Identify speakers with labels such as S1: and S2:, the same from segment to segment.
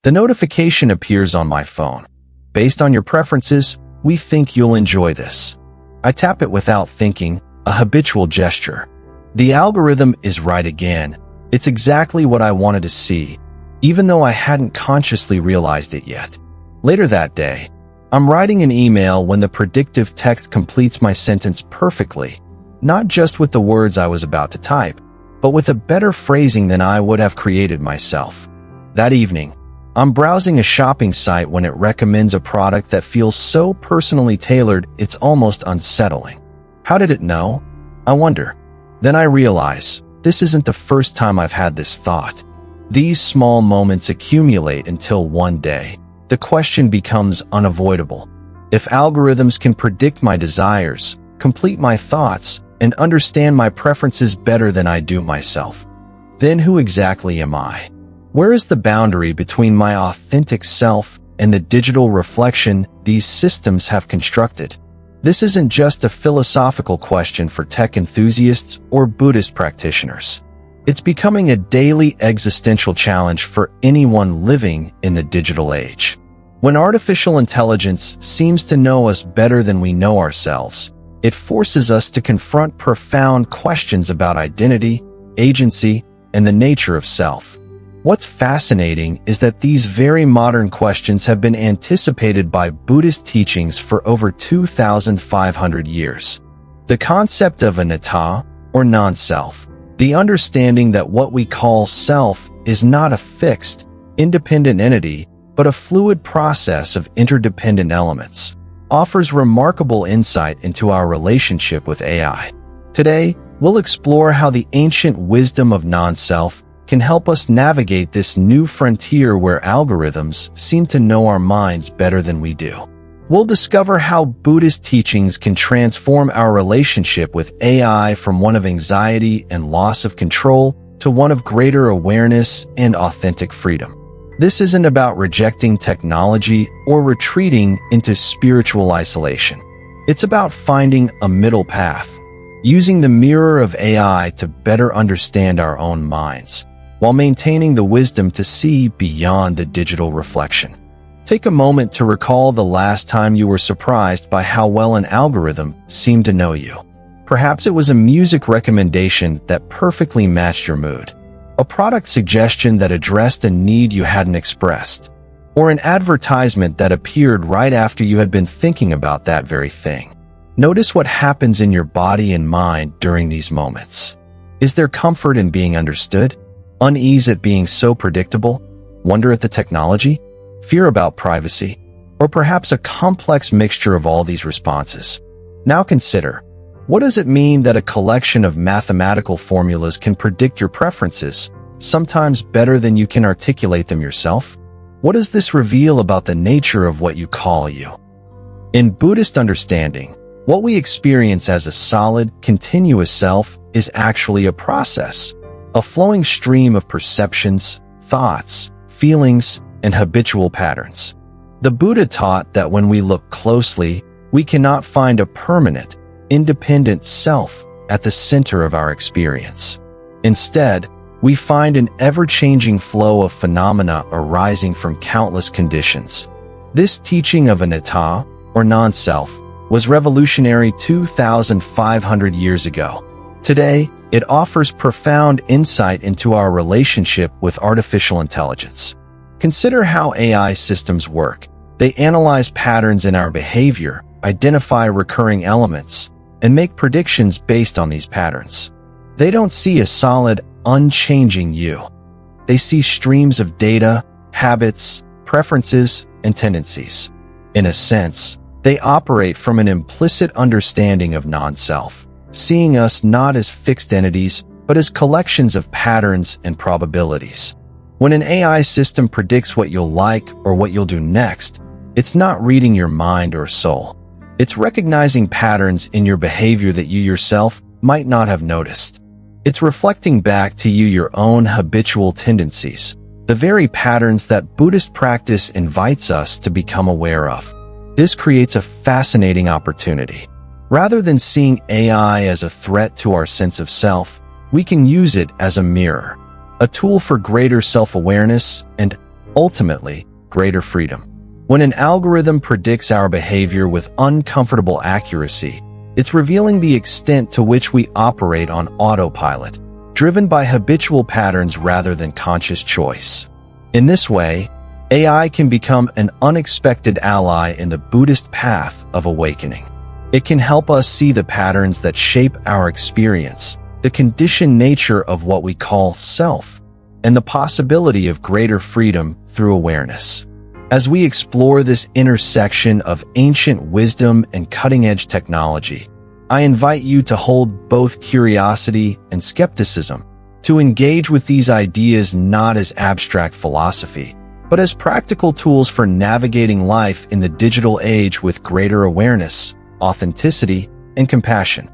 S1: The notification appears on my phone. Based on your preferences, we think you'll enjoy this. I tap it without thinking, a habitual gesture. The algorithm is right again. It's exactly what I wanted to see, even though I hadn't consciously realized it yet. Later that day, I'm writing an email when the predictive text completes my sentence perfectly, not just with the words I was about to type, but with a better phrasing than I would have created myself. That evening, I'm browsing a shopping site when it recommends a product that feels so personally tailored it's almost unsettling. How did it know? I wonder. Then I realize, this isn't the first time I've had this thought. These small moments accumulate until one day, the question becomes unavoidable. If algorithms can predict my desires, complete my thoughts, and understand my preferences better than I do myself, then who exactly am I? Where is the boundary between my authentic self and the digital reflection these systems have constructed? This isn't just a philosophical question for tech enthusiasts or Buddhist practitioners. It's becoming a daily existential challenge for anyone living in the digital age. When artificial intelligence seems to know us better than we know ourselves, it forces us to confront profound questions about identity, agency, and the nature of self. What's fascinating is that these very modern questions have been anticipated by Buddhist teachings for over 2,500 years. The concept of anatta, or non-self, the understanding that what we call self is not a fixed, independent entity, but a fluid process of interdependent elements, offers remarkable insight into our relationship with AI. Today, we'll explore how the ancient wisdom of non-self can help us navigate this new frontier where algorithms seem to know our minds better than we do. We'll discover how Buddhist teachings can transform our relationship with AI from one of anxiety and loss of control to one of greater awareness and authentic freedom. This isn't about rejecting technology or retreating into spiritual isolation. It's about finding a middle path, using the mirror of AI to better understand our own minds, while maintaining the wisdom to see beyond the digital reflection. Take a moment to recall the last time you were surprised by how well an algorithm seemed to know you. Perhaps it was a music recommendation that perfectly matched your mood, a product suggestion that addressed a need you hadn't expressed, or an advertisement that appeared right after you had been thinking about that very thing. Notice what happens in your body and mind during these moments. Is there comfort in being understood? Unease at being so predictable? Wonder at the technology? Fear about privacy? Or perhaps a complex mixture of all these responses? Now consider, what does it mean that a collection of mathematical formulas can predict your preferences, sometimes better than you can articulate them yourself? What does this reveal about the nature of what you call you? In Buddhist understanding, what we experience as a solid, continuous self is actually a process, a flowing stream of perceptions, thoughts, feelings, and habitual patterns. The Buddha taught that when we look closely, we cannot find a permanent, independent self at the center of our experience. Instead, we find an ever-changing flow of phenomena arising from countless conditions. This teaching of anatta, or non-self, was revolutionary 2,500 years ago. Today, it offers profound insight into our relationship with artificial intelligence. Consider how AI systems work. They analyze patterns in our behavior, identify recurring elements, and make predictions based on these patterns. They don't see a solid, unchanging you. They see streams of data, habits, preferences, and tendencies. In a sense, they operate from an implicit understanding of non-self, seeing us not as fixed entities, but as collections of patterns and probabilities. When an AI system predicts what you'll like or what you'll do next, it's not reading your mind or soul. It's recognizing patterns in your behavior that you yourself might not have noticed. It's reflecting back to you your own habitual tendencies, the very patterns that Buddhist practice invites us to become aware of. This creates a fascinating opportunity. Rather than seeing AI as a threat to our sense of self, we can use it as a mirror, a tool for greater self-awareness and, ultimately, greater freedom. When an algorithm predicts our behavior with uncomfortable accuracy, it's revealing the extent to which we operate on autopilot, driven by habitual patterns rather than conscious choice. In this way, AI can become an unexpected ally in the Buddhist path of awakening. It can help us see the patterns that shape our experience, the conditioned nature of what we call self, and the possibility of greater freedom through awareness. As we explore this intersection of ancient wisdom and cutting-edge technology, I invite you to hold both curiosity and skepticism, to engage with these ideas not as abstract philosophy, but as practical tools for navigating life in the digital age with greater awareness, authenticity, and compassion.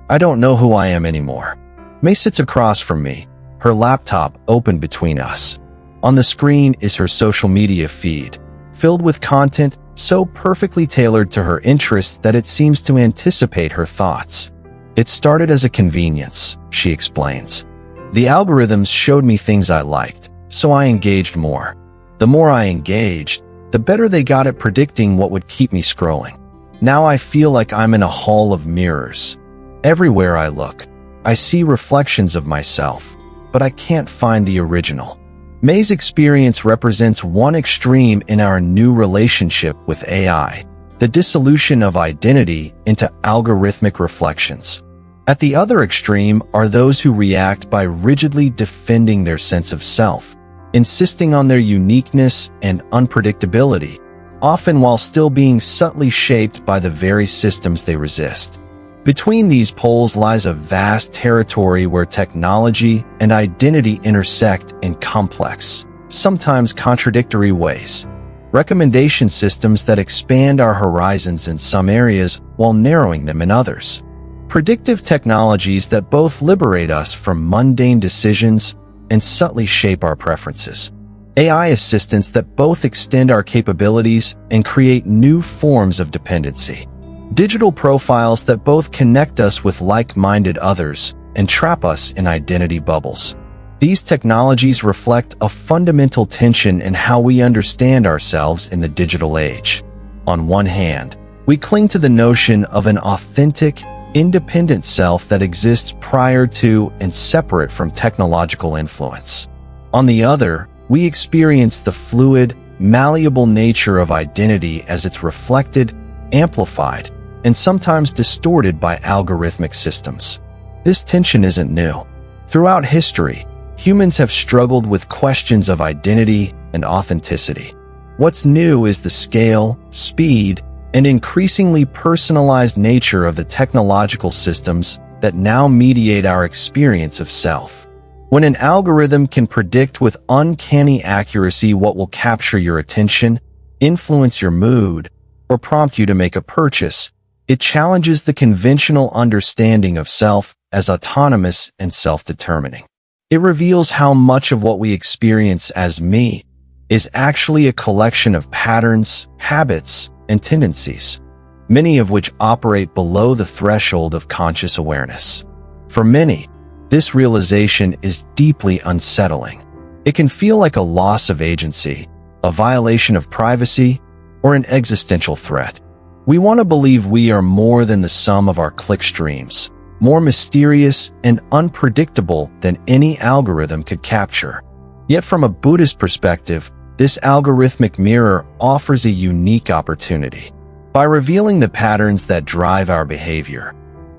S1: I don't know who I am anymore. May sits across from me, her laptop open between us. On the screen is her social media feed, filled with content so perfectly tailored to her interests that it seems to anticipate her thoughts. It started as a convenience, she explains. The algorithms showed me things I liked, so I engaged more. The more I engaged, the better they got at predicting what would keep me scrolling. Now I feel like I'm in a hall of mirrors. Everywhere I look, I see reflections of myself, but I can't find the original. May's experience represents one extreme in our new relationship with AI, the dissolution of identity into algorithmic reflections. At the other extreme are those who react by rigidly defending their sense of self, insisting on their uniqueness and unpredictability, often while still being subtly shaped by the very systems they resist. Between these poles lies a vast territory where technology and identity intersect in complex, sometimes contradictory ways. Recommendation systems that expand our horizons in some areas while narrowing them in others. Predictive technologies that both liberate us from mundane decisions and subtly shape our preferences. AI assistants that both extend our capabilities and create new forms of dependency. Digital profiles that both connect us with like-minded others and trap us in identity bubbles. These technologies reflect a fundamental tension in how we understand ourselves in the digital age. On one hand, we cling to the notion of an authentic, independent self that exists prior to and separate from technological influence. On the other, we experience the fluid, malleable nature of identity as it's reflected, amplified, and sometimes distorted by algorithmic systems. This tension isn't new. Throughout history, humans have struggled with questions of identity and authenticity. What's new is the scale, speed, and increasingly personalized nature of the technological systems that now mediate our experience of self. When an algorithm can predict with uncanny accuracy what will capture your attention, influence your mood, or prompt you to make a purchase, it challenges the conventional understanding of self as autonomous and self-determining. It reveals how much of what we experience as me is actually a collection of patterns, habits, and tendencies, many of which operate below the threshold of conscious awareness. For many, this realization is deeply unsettling. It can feel like a loss of agency, a violation of privacy, or an existential threat. We want to believe we are more than the sum of our clickstreams, more mysterious and unpredictable than any algorithm could capture. Yet from a Buddhist perspective, this algorithmic mirror offers a unique opportunity. By revealing the patterns that drive our behavior,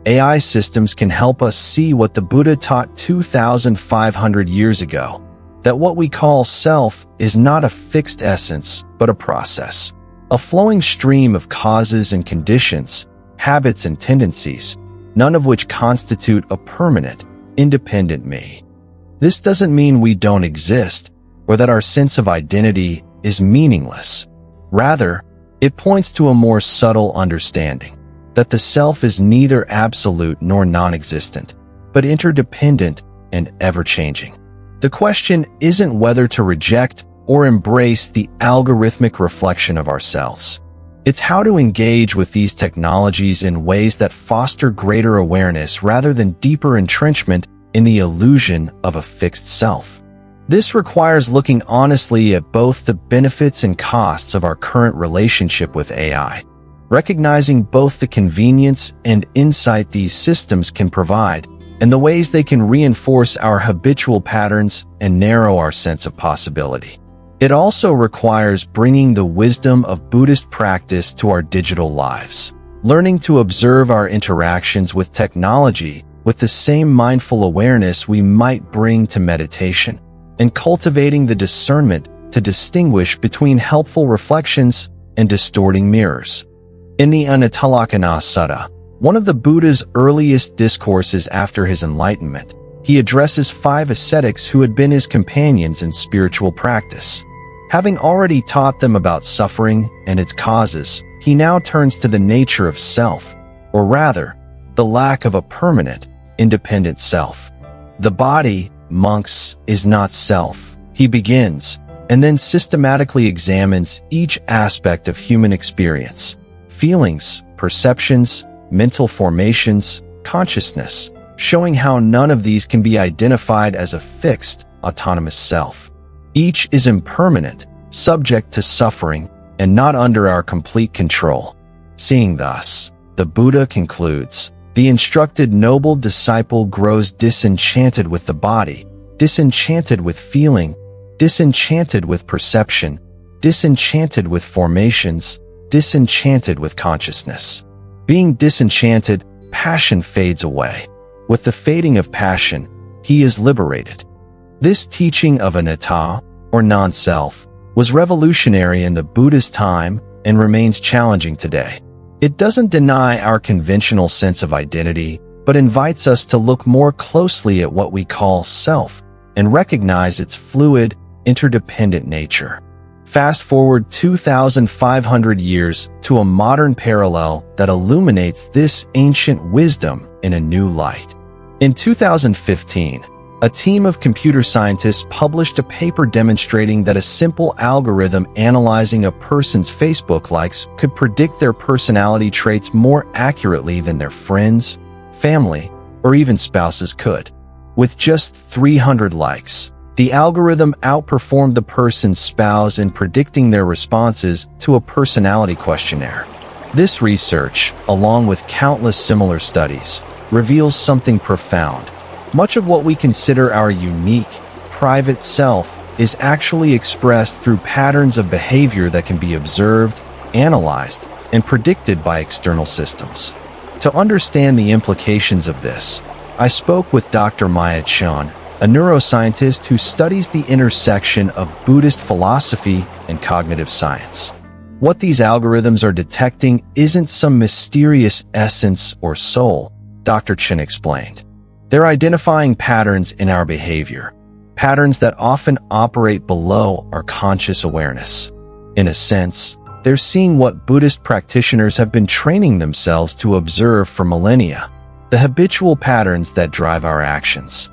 S1: AI systems can help us see what the Buddha taught 2,500 years ago, that what we call self is not a fixed essence, but a process. A flowing stream of causes and conditions, habits and tendencies, none of which constitute a permanent, independent me. This doesn't mean we don't exist, or that our sense of identity is meaningless. Rather, it points to a more subtle understanding, that the self is neither absolute nor non-existent, but interdependent and ever-changing. The question isn't whether to reject or embrace the algorithmic reflection of ourselves. It's how to engage with these technologies in ways that foster greater awareness rather than deeper entrenchment in the illusion of a fixed self. This requires looking honestly at both the benefits and costs of our current relationship with AI, recognizing both the convenience and insight these systems can provide, and the ways they can reinforce our habitual patterns and narrow our sense of possibility. It also requires bringing the wisdom of Buddhist practice to our digital lives, learning to observe our interactions with technology with the same mindful awareness we might bring to meditation, and cultivating the discernment to distinguish between helpful reflections and distorting mirrors. In the Anatta Sutta, one of the Buddha's earliest discourses after his enlightenment, he addresses 5 ascetics who had been his companions in spiritual practice. Having already taught them about suffering and its causes, he now turns to the nature of self, or rather, the lack of a permanent, independent self. The body, monks, is not self, he begins, and then systematically examines each aspect of human experience: feelings, perceptions, mental formations, consciousness, showing how none of these can be identified as a fixed, autonomous self. Each is impermanent, subject to suffering, and not under our complete control. Seeing thus, the Buddha concludes, the instructed noble disciple grows disenchanted with the body, disenchanted with feeling, disenchanted with perception, disenchanted with formations, disenchanted with consciousness. Being disenchanted, passion fades away. With the fading of passion, he is liberated. This teaching of anatta, or non-self, was revolutionary in the Buddha's time and remains challenging today. It doesn't deny our conventional sense of identity, but invites us to look more closely at what we call self and recognize its fluid, interdependent nature. Fast forward 2,500 years to a modern parallel that illuminates this ancient wisdom in a new light. In 2015, a team of computer scientists published a paper demonstrating that a simple algorithm analyzing a person's Facebook likes could predict their personality traits more accurately than their friends, family, or even spouses could. With just 300 likes, the algorithm outperformed the person's spouse in predicting their responses to a personality questionnaire. This research, along with countless similar studies, reveals something profound. Much of what we consider our unique, private self is actually expressed through patterns of behavior that can be observed, analyzed, and predicted by external systems. To understand the implications of this, I spoke with Dr. Maya Chun, a neuroscientist who studies the intersection of Buddhist philosophy and cognitive science. What these algorithms are detecting isn't some mysterious essence or soul, Dr. Chun explained. They're identifying patterns in our behavior, patterns that often operate below our conscious awareness. In a sense, they're seeing what Buddhist practitioners have been training themselves to observe for millennia, the habitual patterns that drive our actions.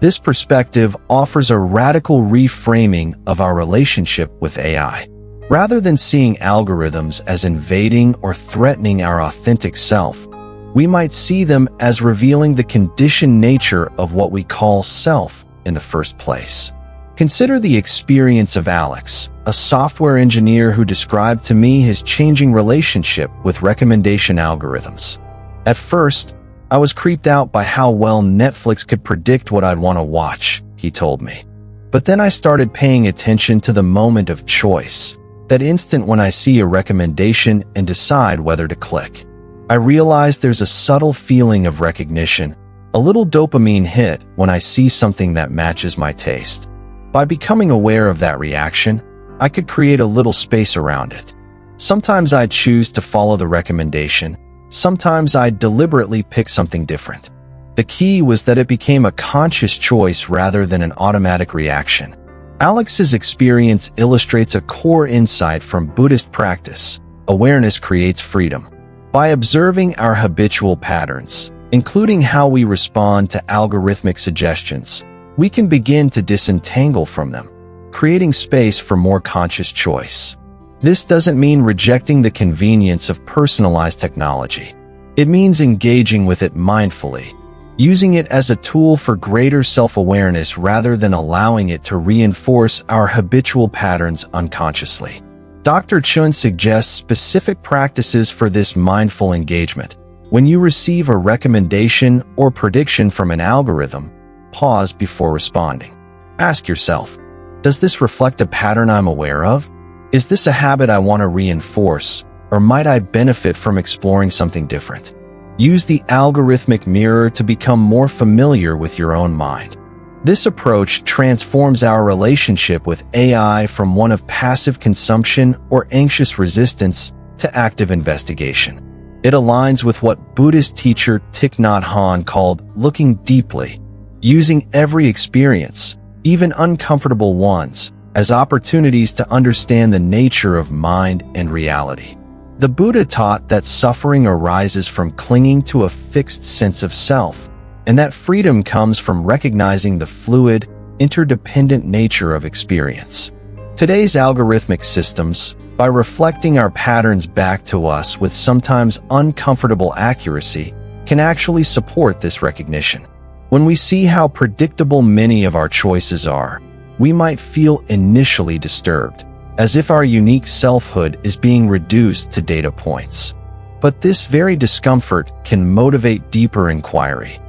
S1: This perspective offers a radical reframing of our relationship with AI. Rather than seeing algorithms as invading or threatening our authentic self, we might see them as revealing the conditioned nature of what we call self in the first place. Consider the experience of Alex, a software engineer who described to me his changing relationship with recommendation algorithms. At first, I was creeped out by how well Netflix could predict what I'd want to watch, he told me. But then I started paying attention to the moment of choice, that instant when I see a recommendation and decide whether to click. I realized there's a subtle feeling of recognition, a little dopamine hit when I see something that matches my taste. By becoming aware of that reaction, I could create a little space around it. Sometimes I'd choose to follow the recommendation, sometimes I'd deliberately pick something different. The key was that it became a conscious choice rather than an automatic reaction. Alex's experience illustrates a core insight from Buddhist practice: awareness creates freedom. By observing our habitual patterns, including how we respond to algorithmic suggestions, we can begin to disentangle from them, creating space for more conscious choice. This doesn't mean rejecting the convenience of personalized technology. It means engaging with it mindfully, using it as a tool for greater self-awareness rather than allowing it to reinforce our habitual patterns unconsciously. Dr. Chun suggests specific practices for this mindful engagement. When you receive a recommendation or prediction from an algorithm, pause before responding. Ask yourself, does this reflect a pattern I'm aware of? Is this a habit I want to reinforce, or might I benefit from exploring something different? Use the algorithmic mirror to become more familiar with your own mind. This approach transforms our relationship with AI from one of passive consumption or anxious resistance to active investigation. It aligns with what Buddhist teacher Thich Nhat Hanh called looking deeply, using every experience, even uncomfortable ones, as opportunities to understand the nature of mind and reality. The Buddha taught that suffering arises from clinging to a fixed sense of self, and that freedom comes from recognizing the fluid, interdependent nature of experience. Today's algorithmic systems, by reflecting our patterns back to us with sometimes uncomfortable accuracy, can actually support this recognition. When we see how predictable many of our choices are, we might feel initially disturbed, as if our unique selfhood is being reduced to data points. But this very discomfort can motivate deeper inquiry.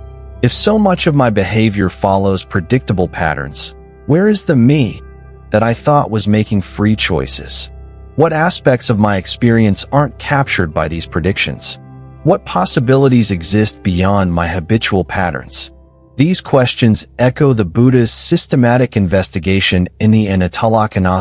S1: If so much of my behavior follows predictable patterns, where is the me that I thought was making free choices? What aspects of my experience aren't captured by these predictions? What possibilities exist beyond my habitual patterns? These questions echo the Buddha's systematic investigation in the Anatta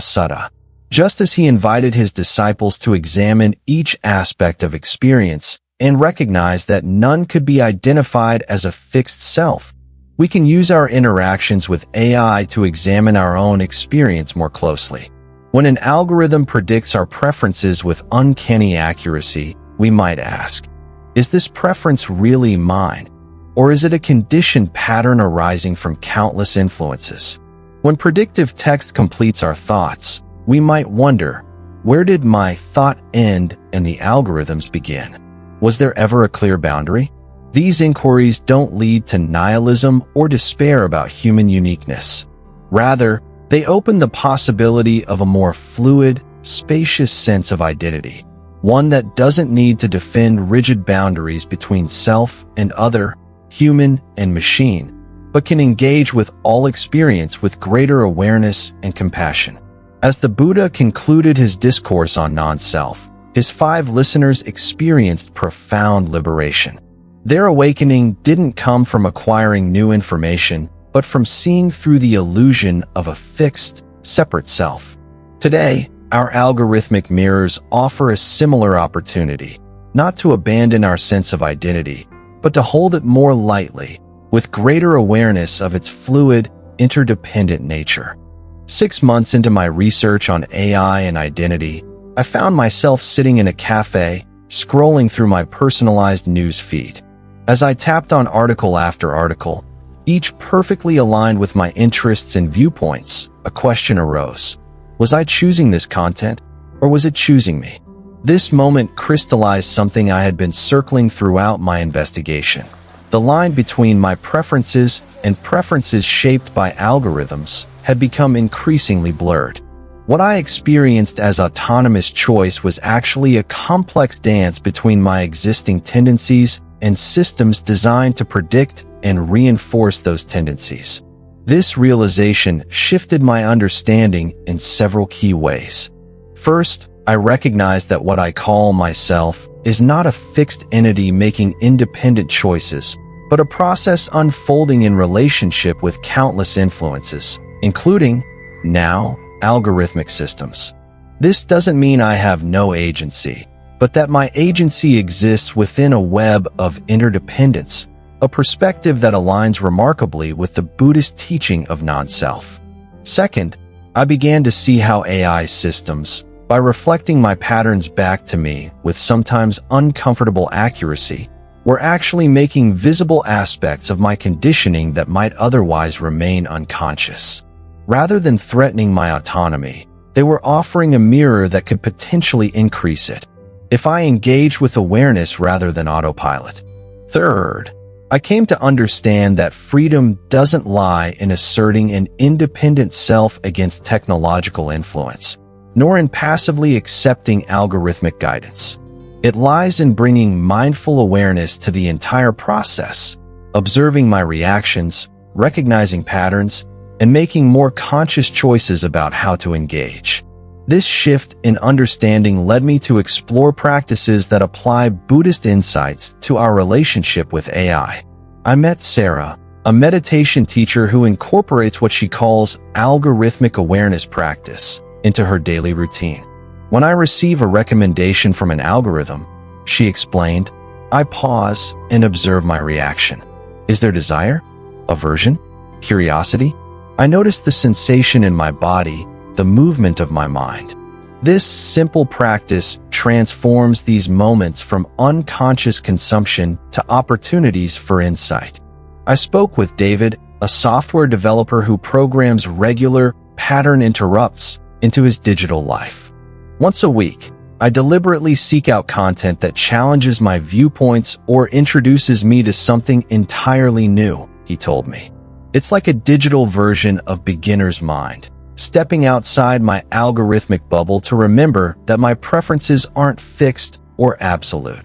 S1: Sutta. Just as he invited his disciples to examine each aspect of experience and recognize that none could be identified as a fixed self, we can use our interactions with AI to examine our own experience more closely. When an algorithm predicts our preferences with uncanny accuracy, we might ask, is this preference really mine? Or is it a conditioned pattern arising from countless influences? When predictive text completes our thoughts, we might wonder, where did my thought end and the algorithms begin? Was there ever a clear boundary? These inquiries don't lead to nihilism or despair about human uniqueness. Rather, they open the possibility of a more fluid, spacious sense of identity, one that doesn't need to defend rigid boundaries between self and other, human and machine, but can engage with all experience with greater awareness and compassion. As the Buddha concluded his discourse on non-self, his 5 listeners experienced profound liberation. Their awakening didn't come from acquiring new information, but from seeing through the illusion of a fixed, separate self. Today, our algorithmic mirrors offer a similar opportunity, not to abandon our sense of identity, but to hold it more lightly, with greater awareness of its fluid, interdependent nature. 6 months into my research on AI and identity, I found myself sitting in a cafe, scrolling through my personalized news feed. As I tapped on article after article, each perfectly aligned with my interests and viewpoints, a question arose. Was I choosing this content, or was it choosing me? This moment crystallized something I had been circling throughout my investigation. The line between my preferences and preferences shaped by algorithms had become increasingly blurred. What I experienced as autonomous choice was actually a complex dance between my existing tendencies and systems designed to predict and reinforce those tendencies. This realization shifted my understanding in several key ways. First, I recognized that what I call myself is not a fixed entity making independent choices, but a process unfolding in relationship with countless influences, including, now, algorithmic systems. This doesn't mean I have no agency, but that my agency exists within a web of interdependence, a perspective that aligns remarkably with the Buddhist teaching of non-self. Second, I began to see how AI systems, by reflecting my patterns back to me with sometimes uncomfortable accuracy, were actually making visible aspects of my conditioning that might otherwise remain unconscious. Rather than threatening my autonomy, they were offering a mirror that could potentially increase it, if I engaged with awareness rather than autopilot. Third, I came to understand that freedom doesn't lie in asserting an independent self against technological influence, nor in passively accepting algorithmic guidance. It lies in bringing mindful awareness to the entire process, observing my reactions, recognizing patterns, and making more conscious choices about how to engage. This shift in understanding led me to explore practices that apply Buddhist insights to our relationship with AI. I met Sarah, a meditation teacher who incorporates what she calls algorithmic awareness practice into her daily routine. When I receive a recommendation from an algorithm, she explained, I pause and observe my reaction. Is there desire? Aversion? Curiosity? I notice the sensation in my body, the movement of my mind. This simple practice transforms these moments from unconscious consumption to opportunities for insight. I spoke with David, a software developer who programs regular pattern interrupts into his digital life. Once a week, I deliberately seek out content that challenges my viewpoints or introduces me to something entirely new, he told me. It's like a digital version of beginner's mind, stepping outside my algorithmic bubble to remember that my preferences aren't fixed or absolute.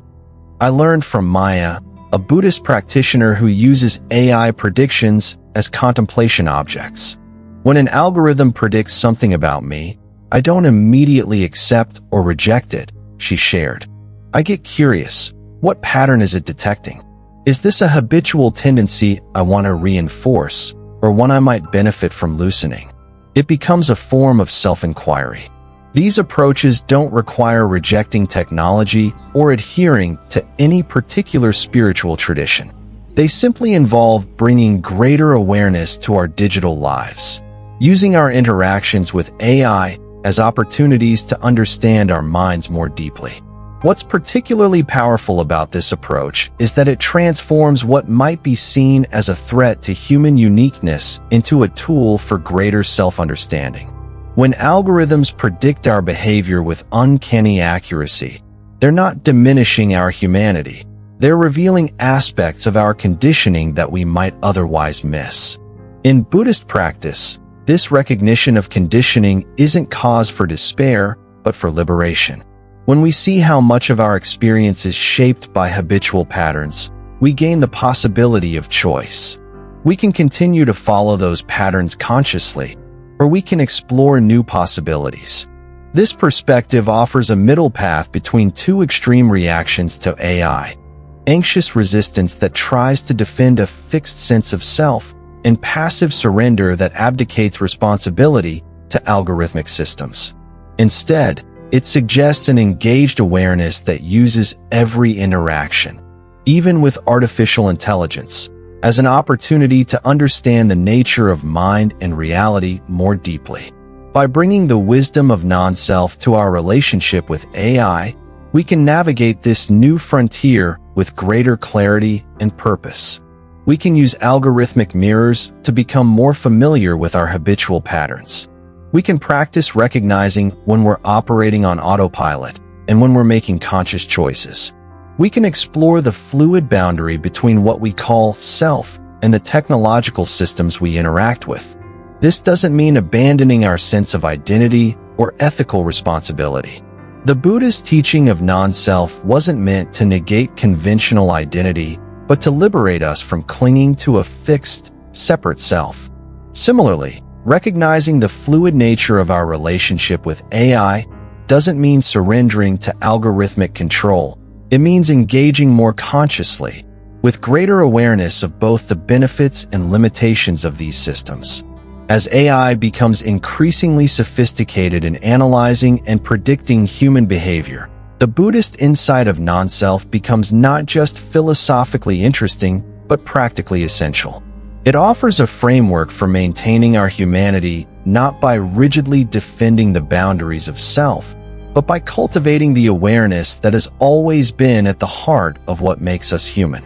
S1: I learned from Maya, a Buddhist practitioner who uses AI predictions as contemplation objects. When an algorithm predicts something about me, I don't immediately accept or reject it, she shared. I get curious. What pattern is it detecting? Is this a habitual tendency I want to reinforce, or one I might benefit from loosening? It becomes a form of self-inquiry. These approaches don't require rejecting technology or adhering to any particular spiritual tradition. They simply involve bringing greater awareness to our digital lives, using our interactions with AI as opportunities to understand our minds more deeply. What's particularly powerful about this approach is that it transforms what might be seen as a threat to human uniqueness into a tool for greater self-understanding. When algorithms predict our behavior with uncanny accuracy, they're not diminishing our humanity. They're revealing aspects of our conditioning that we might otherwise miss. In Buddhist practice, this recognition of conditioning isn't cause for despair, but for liberation. When we see how much of our experience is shaped by habitual patterns, we gain the possibility of choice. We can continue to follow those patterns consciously, or we can explore new possibilities. This perspective offers a middle path between two extreme reactions to AI: anxious resistance that tries to defend a fixed sense of self, and passive surrender that abdicates responsibility to algorithmic systems. Instead, it suggests an engaged awareness that uses every interaction, even with artificial intelligence, as an opportunity to understand the nature of mind and reality more deeply. By bringing the wisdom of non-self to our relationship with AI, we can navigate this new frontier with greater clarity and purpose. We can use algorithmic mirrors to become more familiar with our habitual patterns. We can practice recognizing when we're operating on autopilot and when we're making conscious choices. We can explore the fluid boundary between what we call self and the technological systems we interact with. This doesn't mean abandoning our sense of identity or ethical responsibility. The Buddhist teaching of non-self wasn't meant to negate conventional identity, but to liberate us from clinging to a fixed, separate self. Similarly, recognizing the fluid nature of our relationship with AI doesn't mean surrendering to algorithmic control. It means engaging more consciously, with greater awareness of both the benefits and limitations of these systems. As AI becomes increasingly sophisticated in analyzing and predicting human behavior, the Buddhist insight of non-self becomes not just philosophically interesting, but practically essential. It offers a framework for maintaining our humanity not by rigidly defending the boundaries of self, but by cultivating the awareness that has always been at the heart of what makes us human.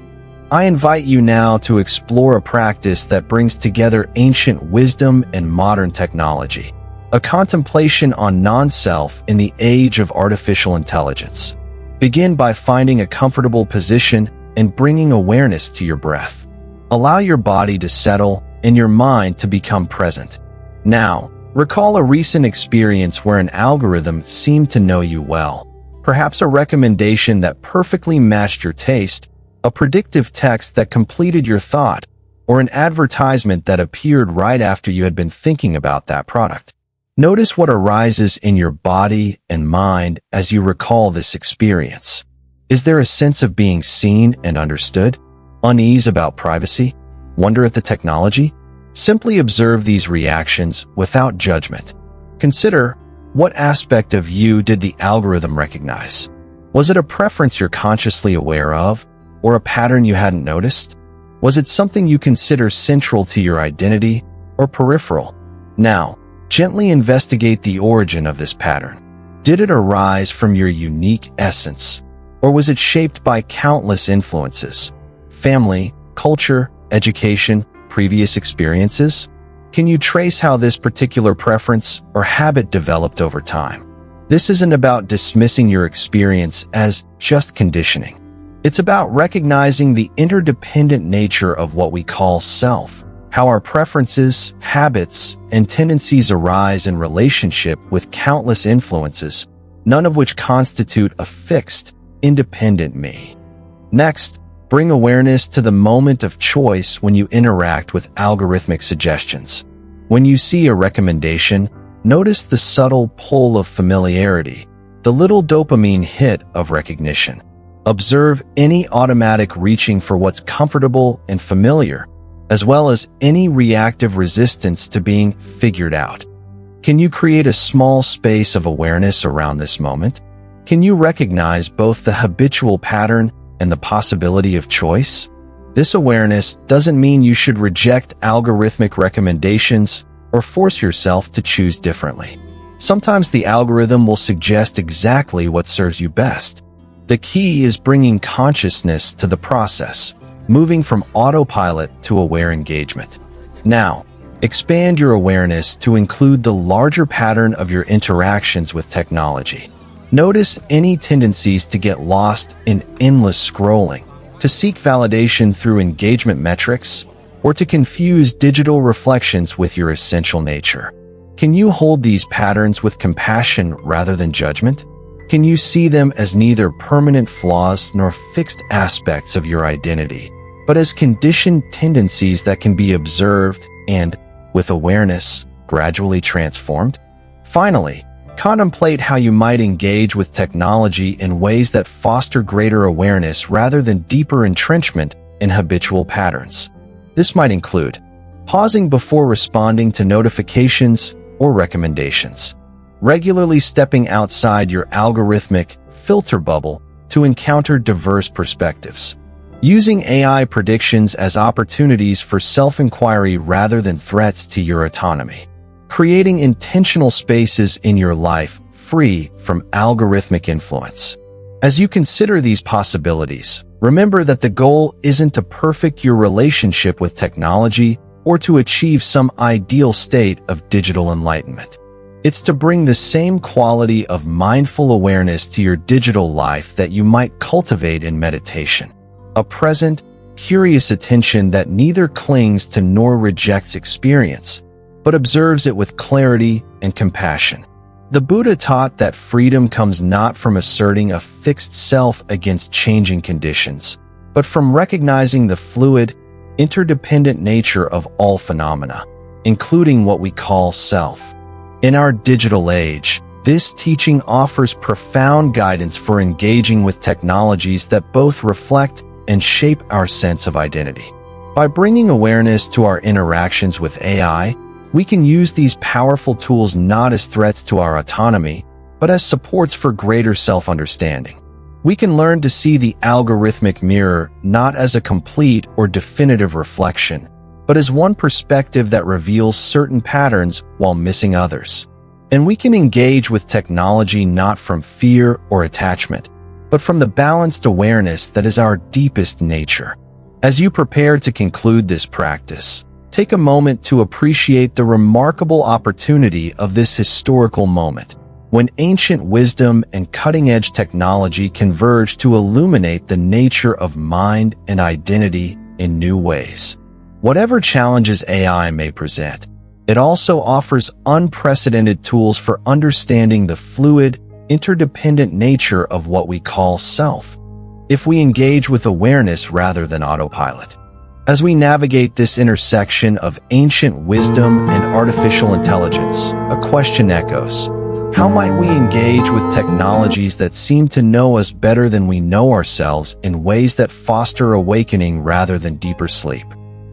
S1: I invite you now to explore a practice that brings together ancient wisdom and modern technology, a contemplation on non-self in the age of artificial intelligence. Begin by finding a comfortable position and bringing awareness to your breath. Allow your body to settle and your mind to become present. Now, recall a recent experience where an algorithm seemed to know you well. Perhaps a recommendation that perfectly matched your taste, a predictive text that completed your thought, or an advertisement that appeared right after you had been thinking about that product. Notice what arises in your body and mind as you recall this experience. Is there a sense of being seen and understood? Unease about privacy? Wonder at the technology? Simply observe these reactions without judgment. Consider, what aspect of you did the algorithm recognize? Was it a preference you're consciously aware of, or a pattern you hadn't noticed? Was it something you consider central to your identity, or peripheral? Now, gently investigate the origin of this pattern. Did it arise from your unique essence, or was it shaped by countless influences? Family, culture, education, previous experiences? Can you trace how this particular preference or habit developed over time? This isn't about dismissing your experience as just conditioning. It's about recognizing the interdependent nature of what we call self, how our preferences, habits, and tendencies arise in relationship with countless influences, none of which constitute a fixed, independent me. Next, bring awareness to the moment of choice when you interact with algorithmic suggestions. When you see a recommendation, notice the subtle pull of familiarity, the little dopamine hit of recognition. Observe any automatic reaching for what's comfortable and familiar, as well as any reactive resistance to being figured out. Can you create a small space of awareness around this moment? Can you recognize both the habitual pattern and the possibility of choice? This awareness doesn't mean you should reject algorithmic recommendations or force yourself to choose differently. Sometimes the algorithm will suggest exactly what serves you best. The key is bringing consciousness to the process, moving from autopilot to aware engagement. Now, expand your awareness to include the larger pattern of your interactions with technology. Notice any tendencies to get lost in endless scrolling, to seek validation through engagement metrics, or to confuse digital reflections with your essential nature. Can you hold these patterns with compassion rather than judgment? Can you see them as neither permanent flaws nor fixed aspects of your identity, but as conditioned tendencies that can be observed and, with awareness, gradually transformed? Finally, contemplate how you might engage with technology in ways that foster greater awareness rather than deeper entrenchment in habitual patterns. This might include pausing before responding to notifications or recommendations, regularly stepping outside your algorithmic filter bubble to encounter diverse perspectives, using AI predictions as opportunities for self-inquiry rather than threats to your autonomy, creating intentional spaces in your life free from algorithmic influence. As you consider these possibilities, remember that the goal isn't to perfect your relationship with technology or to achieve some ideal state of digital enlightenment. It's to bring the same quality of mindful awareness to your digital life that you might cultivate in meditation. A present, curious attention that neither clings to nor rejects experience, but observes it with clarity and compassion. The Buddha taught that freedom comes not from asserting a fixed self against changing conditions, but from recognizing the fluid, interdependent nature of all phenomena, including what we call self. In our digital age, this teaching offers profound guidance for engaging with technologies that both reflect and shape our sense of identity. By bringing awareness to our interactions with AI, we can use these powerful tools not as threats to our autonomy, but as supports for greater self-understanding. We can learn to see the algorithmic mirror not as a complete or definitive reflection, but as one perspective that reveals certain patterns while missing others. And we can engage with technology not from fear or attachment, but from the balanced awareness that is our deepest nature. As you prepare to conclude this practice, take a moment to appreciate the remarkable opportunity of this historical moment. when ancient wisdom and cutting-edge technology converge to illuminate the nature of mind and identity in new ways. Whatever challenges AI may present, it also offers unprecedented tools for understanding the fluid, interdependent nature of what we call self, if we engage with awareness rather than autopilot. As we navigate this intersection of ancient wisdom and artificial intelligence, a question echoes: how might we engage with technologies that seem to know us better than we know ourselves in ways that foster awakening rather than deeper sleep?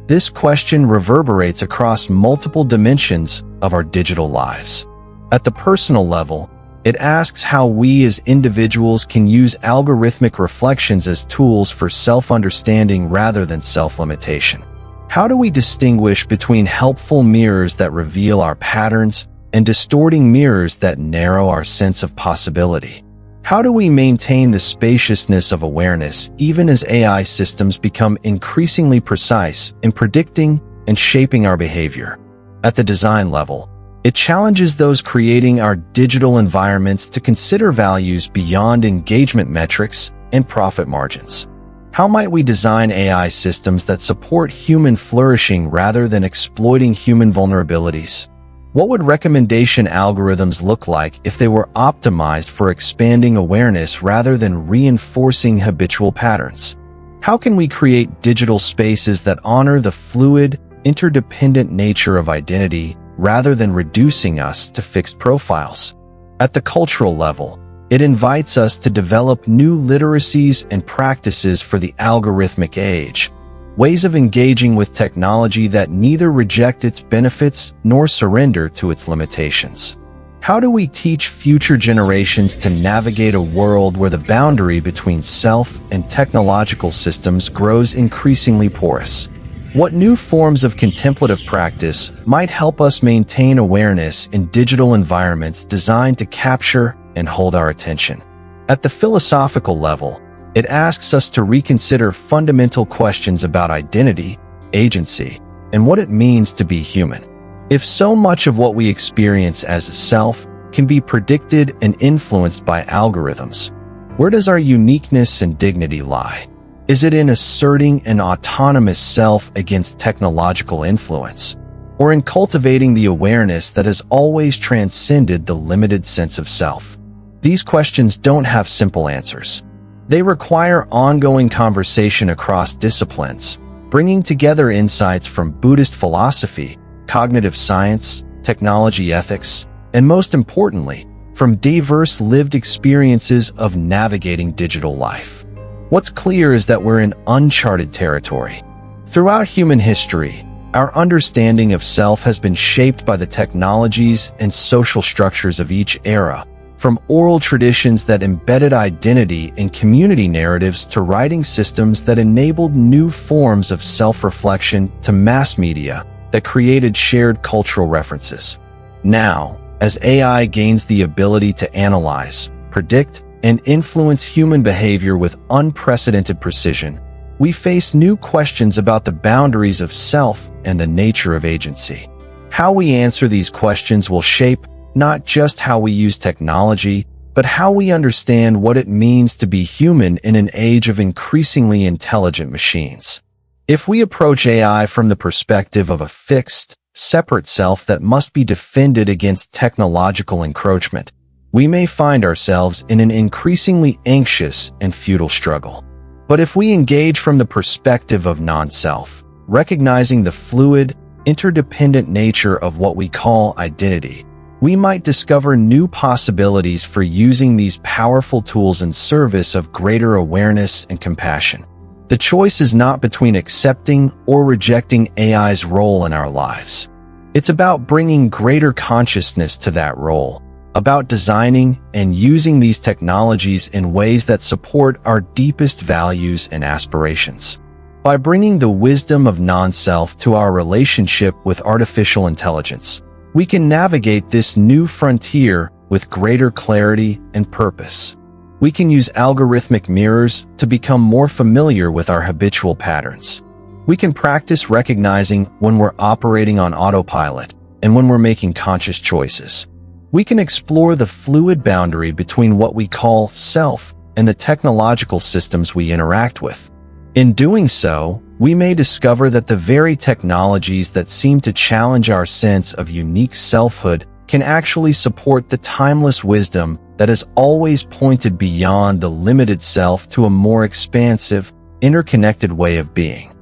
S1: This question reverberates across multiple dimensions of our digital lives. At the personal level, it asks how we as individuals can use algorithmic reflections as tools for self-understanding rather than self-limitation. How do we distinguish between helpful mirrors that reveal our patterns and distorting mirrors that narrow our sense of possibility? How do we maintain the spaciousness of awareness even as AI systems become increasingly precise in predicting and shaping our behavior? At the design level, it challenges those creating our digital environments to consider values beyond engagement metrics and profit margins. How might we design AI systems that support human flourishing rather than exploiting human vulnerabilities? What would recommendation algorithms look like if they were optimized for expanding awareness rather than reinforcing habitual patterns? How can we create digital spaces that honor the fluid, interdependent nature of identity rather than reducing us to fixed profiles? At the cultural level, it invites us to develop new literacies and practices for the algorithmic age, ways of engaging with technology that neither reject its benefits nor surrender to its limitations. How do we teach future generations to navigate a world where the boundary between self and technological systems grows increasingly porous? What new forms of contemplative practice might help us maintain awareness in digital environments designed to capture and hold our attention? At the philosophical level, it asks us to reconsider fundamental questions about identity, agency, and what it means to be human. If so much of what we experience as a self can be predicted and influenced by algorithms, where does our uniqueness and dignity lie? Is it in asserting an autonomous self against technological influence, or in cultivating the awareness that has always transcended the limited sense of self? These questions don't have simple answers. They require ongoing conversation across disciplines, bringing together insights from Buddhist philosophy, cognitive science, technology ethics, and most importantly, from diverse lived experiences of navigating digital life. What's clear is that we're in uncharted territory. Throughout human history, our understanding of self has been shaped by the technologies and social structures of each era, from oral traditions that embedded identity in community narratives to writing systems that enabled new forms of self-reflection to mass media that created shared cultural references. Now, as AI gains the ability to analyze, predict, and influence human behavior with unprecedented precision, we face new questions about the boundaries of self and the nature of agency. How we answer these questions will shape not just how we use technology, but how we understand what it means to be human in an age of increasingly intelligent machines. If we approach AI from the perspective of a fixed, separate self that must be defended against technological encroachment, we may find ourselves in an increasingly anxious and futile struggle. But if we engage from the perspective of non-self, recognizing the fluid, interdependent nature of what we call identity, we might discover new possibilities for using these powerful tools in service of greater awareness and compassion. The choice is not between accepting or rejecting AI's role in our lives. It's about bringing greater consciousness to that role, about designing and using these technologies in ways that support our deepest values and aspirations. By bringing the wisdom of non-self to our relationship with artificial intelligence, we can navigate this new frontier with greater clarity and purpose. We can use algorithmic mirrors to become more familiar with our habitual patterns. We can practice recognizing when we're operating on autopilot and when we're making conscious choices. we can explore the fluid boundary between what we call self and the technological systems we interact with. In doing so, we may discover that the very technologies that seem to challenge our sense of unique selfhood can actually support the timeless wisdom that has always pointed beyond the limited self to a more expansive, interconnected way of being.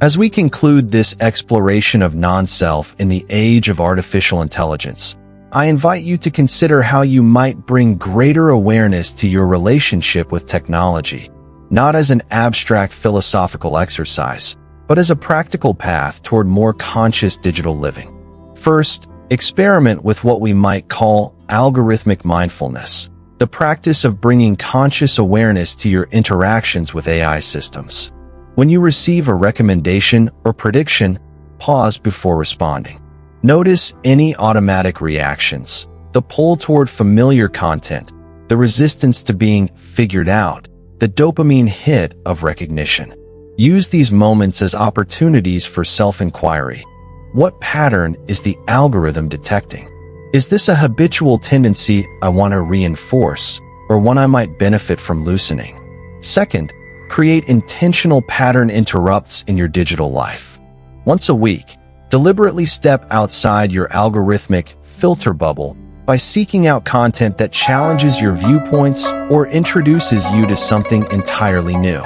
S1: As we conclude this exploration of non-self in the age of artificial intelligence, I invite you to consider how you might bring greater awareness to your relationship with technology, not as an abstract philosophical exercise, but as a practical path toward more conscious digital living. First, experiment with what we might call algorithmic mindfulness, the practice of bringing conscious awareness to your interactions with AI systems. When you receive a recommendation or prediction, pause before responding. Notice any automatic reactions, the pull toward familiar content, the resistance to being figured out, the dopamine hit of recognition. Use these moments as opportunities for self-inquiry. What pattern is the algorithm detecting? Is this a habitual tendency I want to reinforce, or one I might benefit from loosening? Second, create intentional pattern interrupts in your digital life. Once a week, deliberately step outside your algorithmic filter bubble by seeking out content that challenges your viewpoints or introduces you to something entirely new.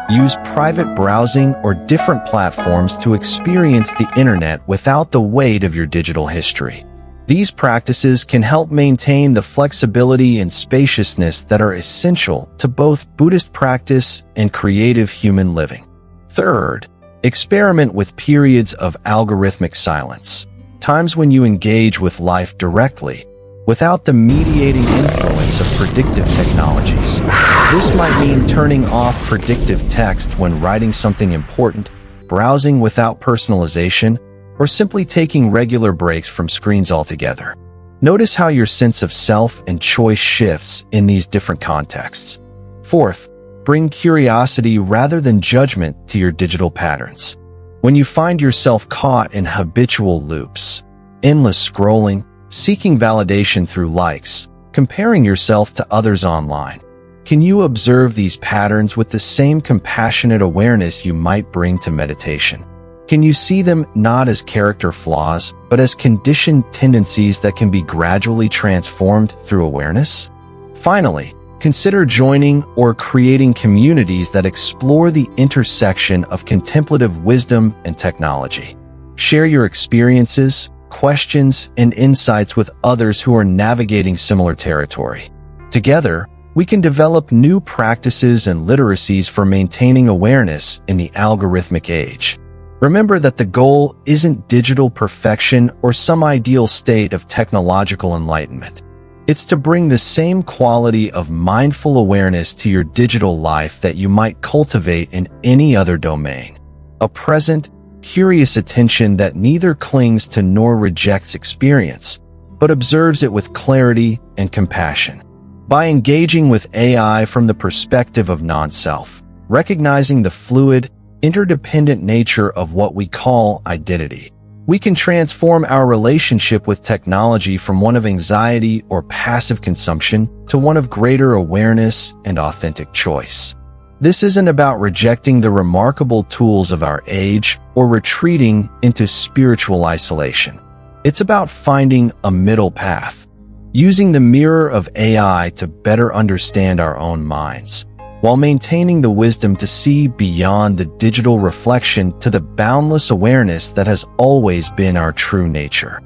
S1: Use private browsing or different platforms to experience the internet without the weight of your digital history. These practices can help maintain the flexibility and spaciousness that are essential to both Buddhist practice and creative human living. Third, experiment with periods of algorithmic silence, times when you engage with life directly, without the mediating influence of predictive technologies. This might mean turning off predictive text when writing something important, browsing without personalization, or simply taking regular breaks from screens altogether. Notice how your sense of self and choice shifts in these different contexts. Fourth, bring curiosity rather than judgment to your digital patterns. When you find yourself caught in habitual loops, endless scrolling, seeking validation through likes, comparing yourself to others online, can you observe these patterns with the same compassionate awareness you might bring to meditation? Can you see them not as character flaws, but as conditioned tendencies that can be gradually transformed through awareness? Finally, consider joining or creating communities that explore the intersection of contemplative wisdom and technology. Share your experiences, questions, and insights with others who are navigating similar territory. Together, we can develop new practices and literacies for maintaining awareness in the algorithmic age. Remember that the goal isn't digital perfection or some ideal state of technological enlightenment. It's to bring the same quality of mindful awareness to your digital life that you might cultivate in any other domain. A present, curious attention that neither clings to nor rejects experience, but observes it with clarity and compassion. By engaging with AI from the perspective of non-self, recognizing the fluid, interdependent nature of what we call identity, we can transform our relationship with technology from one of anxiety or passive consumption to one of greater awareness and authentic choice. This isn't about rejecting the remarkable tools of our age or retreating into spiritual isolation. It's about finding a middle path, using the mirror of AI to better understand our own minds, while maintaining the wisdom to see beyond the digital reflection to the boundless awareness that has always been our true nature.